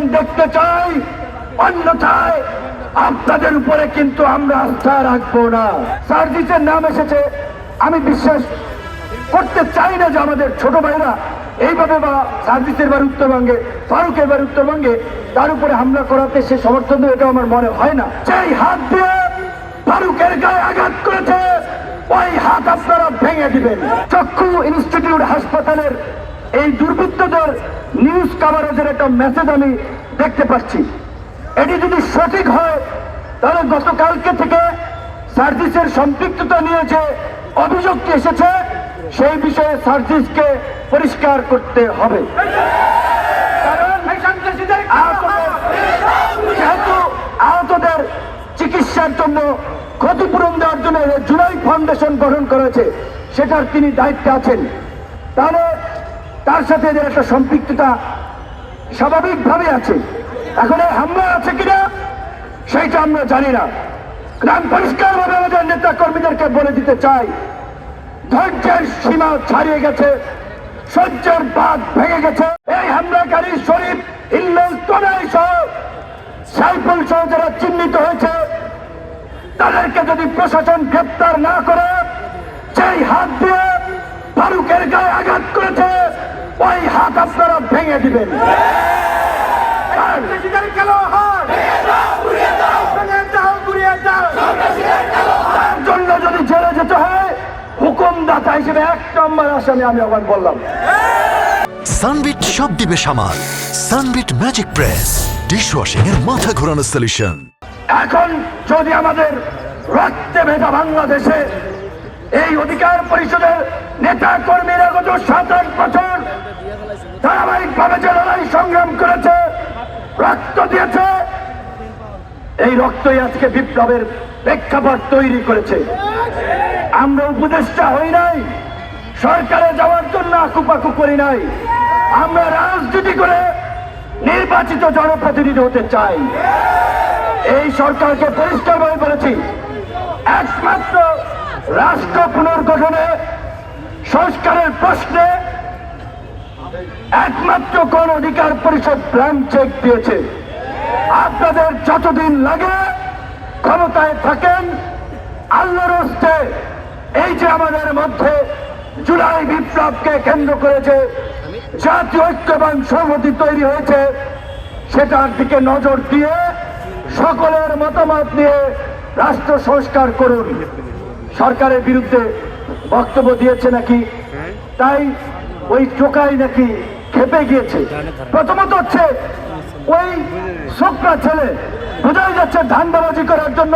Action দেখতে চাই, অন্যথায় আপনাদের উপরে কিন্তু আমরা আস্থা রাখবো না। সার্জিসের নাম এসেছে, আমি বিশ্বাস করতে চাই না যে আমাদের ছোট ভাইরা এইভাবে বা সার্জিসের বাড়ি উত্তরবঙ্গে, ফারুকের বাড়ি উত্তরবঙ্গে তার উপরে হামলা করাতে সে সমর্থন দেবে, এটা আমার মনে হয় না। সেই হাত দিয়ে ফারুকের গায়ে আঘাত করেছে ওই হাত আপনারা ভেঙে দিবেন। চক্ষু ইনস্টিটিউট হাসপাতালের এই দুর্বৃত্তদের নিউজ কাভারেজের একটা মেসেজ আমি দেখতে পাচ্ছি। এটি যদি সঠিক হয় তাহলে গতকালকে থেকে সার্জিসের সম্পৃক্ততা নিয়ে যে অভিযোগটি এসেছে সেই বিষয়ে সার্জিসকে পরিষ্কার করতে হবে। কারণ যেহেতু আহতদের চিকিৎসার জন্য ক্ষতিপূরণ দেওয়ার জন্য জুলাই ফাউন্ডেশন গঠন করেছে, সেটার তিনি দায়িত্বে আছেন, তাহলে তার সাথে এদের একটা সম্পৃক্ততা স্বাভাবিকভাবে আছে। এখন এই হামলা আছে কিনা সেইটা আমরা জানি না। আমি পরিষ্কারভাবে আমাদের নেতা কর্মীদেরকে বলে দিতে চাই, ধৈর্যের সীমা ছাড়িয়ে গেছে, সহ্যের বাঁধ ভেঙে গেছে। এই হামলাকারী শরীফ, ইল্লাল তনয় সহ সাইফুল সহ যারা চিহ্নিত হয়েছে তাদেরকে যদি প্রশাসন গ্রেপ্তার না করে, সেই হাত দিয়ে ফারুকের গায়ে আঘাত করেছে ওই হাত আপনারা ভেঙে দিবেন। তার জন্য যদি জেলে যেতে হয়, হুকুমদাতা হিসেবে 1 নম্বর আসামি আমি আবার বললাম। সানবিট সব দিবে সামাল। সানবিট ম্যাজিক প্রেস ডিশওয়াশিং এর মাথা ঘোরানো সলিউশন। এখন যদি আমাদের রক্তে ভেজা বাংলাদেশে এই অধিকার পরিষদের নেতা কর্মীরা গত 7-8 বছর ধারাবাহিকভাবে যে লড়াই সংগ্রাম করেছে, রক্ত দিয়েছে, এই রক্তই আজকে বিপ্লবের প্রেক্ষাপট তৈরি করেছে। আমরা উপদেষ্টা হই নাই, সরকারে যাওয়ার জন্য আকুপাকু করি নাই, আমরা রাজনীতি করে নির্বাচিত জনপ্রতিনিধি হতে চাই। এই সরকারকে পরিষ্কারভাবে বলেছি, একমাত্র রাষ্ট্র পুনর্গঠনে সংস্কারের প্রশ্নে একমাত্র কোন অধিকার পরিষদ ব্ল্যাঙ্ক চেক দিয়েছে। আপনাদের যতদিন লাগে ক্ষমতায় থাকেন, আল্লাহর হস্তে এই যে আমাদের মধ্যে জুলাই বিপ্লবকে কেন্দ্র করেছে জাতীয় ঐক্য এবং সংহতি তৈরি হয়েছে, সেটার দিকে নজর দিয়ে সকলের মতামত নিয়ে রাষ্ট্র সংস্কার করুন। সরকারের বিরুদ্ধে বক্তব্য দিয়েছে নাকি, তাই ওই টোকাই নাকি খেপে গিয়েছে। প্রথমত হচ্ছে ওই ছোকরা ছেলে, বোঝাই যাচ্ছে ধান্দাবাজি করার জন্য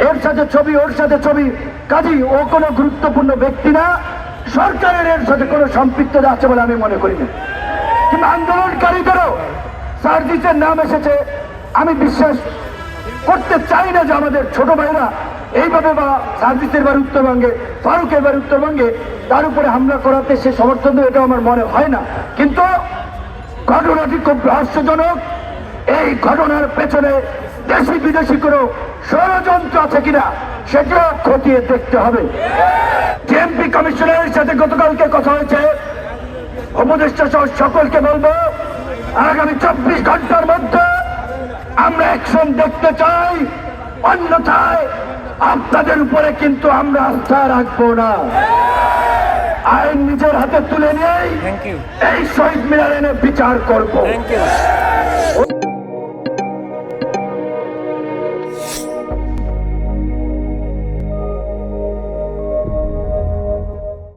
এর সাথে ছবি, ওর সাথে ছবি, কাজী ও কোনো গুরুত্বপূর্ণ ব্যক্তি না, সরকারের এর সাথে কোনো সম্পৃক্ততা আছে বলে আমি মনে করি না। কিন্তু আন্দোলনকারীদেরও সার্জিসের নাম এসেছে, আমি বিশ্বাস করতে চাই না যে আমাদের ছোট ভাইরা এইভাবে বা সার্জিসের বাড়ি উত্তরবঙ্গে, ফারুকের বাড়ি উত্তরবঙ্গে তার উপরে হামলা করাতে সে সমর্থন দেবে, এটা আমার মনে হয় না। কিন্তু ঘটনাটি খুব রহস্যজনক। এই ঘটনার পেছনে দেশি বিদেশি কোনো ষড়যন্ত্র আছে কিনা সেটাও খতিয়ে দেখতে হবে। ডিএমপি কমিশনারের সাথে গতকালকে কথা হয়েছে, উপদেষ্টা সহ সকলকে বলবো আগামী 24 ঘন্টার মধ্যে আমরা অ্যাকশন দেখতে চাই, অন্যথায় আপনাদের উপরে কিন্তু আমরা আস্থা রাখবো না। আইন নিজের হাতে তুলে নিয়েই এই শহীদ মিনার এনে বিচার করবো।